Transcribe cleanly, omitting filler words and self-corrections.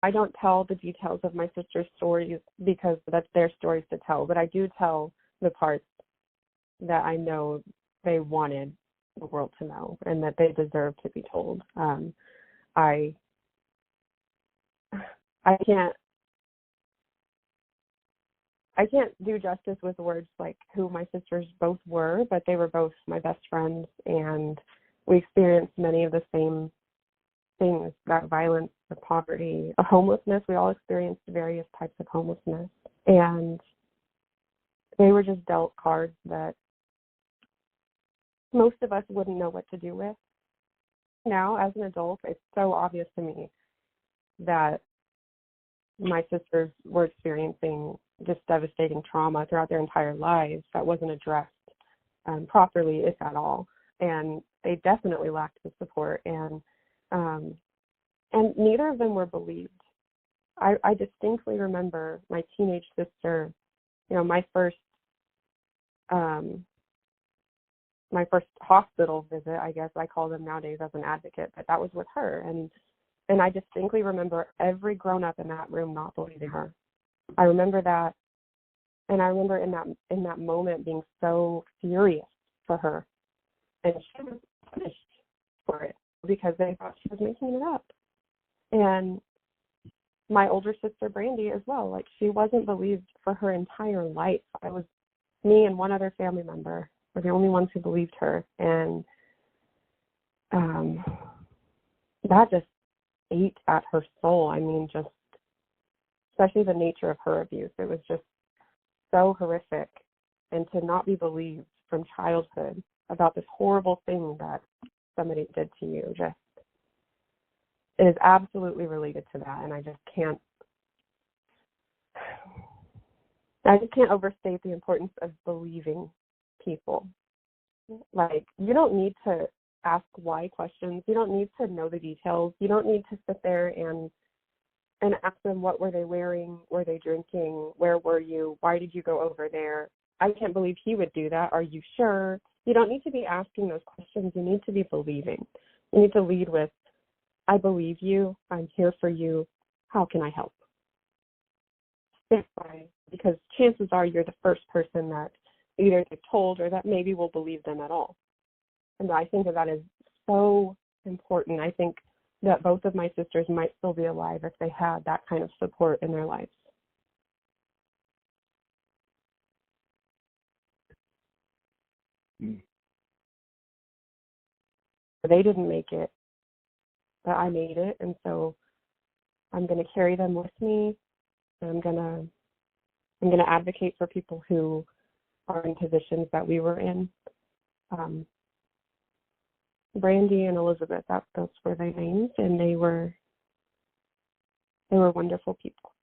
I don't tell the details of my sister's stories because that's their stories to tell, but I do tell the parts that I know they wanted the world to know and that they deserve to be told. I can't do justice with words like who my sisters both were, but they were both my best friends, and we experienced many of the same things, that violence, the poverty, the homelessness. We all experienced various types of homelessness, and they were just dealt cards that most of us wouldn't know what to do with. Now, as an adult, it's so obvious to me that my sisters were experiencing just devastating trauma throughout their entire lives that wasn't addressed properly, if at all. And they definitely lacked the support, and neither of them were believed. I distinctly remember my teenage sister, my first hospital visit, I guess I call them nowadays as an advocate, but that was with her. And I distinctly remember every grown-up in that room not believing her. I remember that, and I remember in that moment being so furious for her, and she was punished for it because they thought she was making it up. And my older sister Brandy as well, like, she wasn't believed for her entire life. Me and one other family member were the only ones who believed her, and that just ate at her soul. I mean, just especially the nature of her abuse. It was just so horrific, and to not be believed from childhood about this horrible thing that somebody did to you just is absolutely related to that. And I just can't overstate the importance of believing people. Like, you don't need to ask why questions. You don't need to know the details. You don't need to sit there and ask them, what were they wearing? Were they drinking? Where were you? Why did you go over there? I can't believe he would do that. Are you sure? You don't need to be asking those questions. You need to be believing. You need to lead with, I believe you. I'm here for you. How can I help? Stick by, because chances are you're the first person that either they've told or that maybe will believe them at all. And I think that is so important. I think that both of my sisters might still be alive if they had that kind of support in their lives. They didn't make it, but I made it, and so I'm going to carry them with me. And I'm going to advocate for people who are in positions that we were in. Brandy and Elizabeth, those were their names, and they were wonderful people.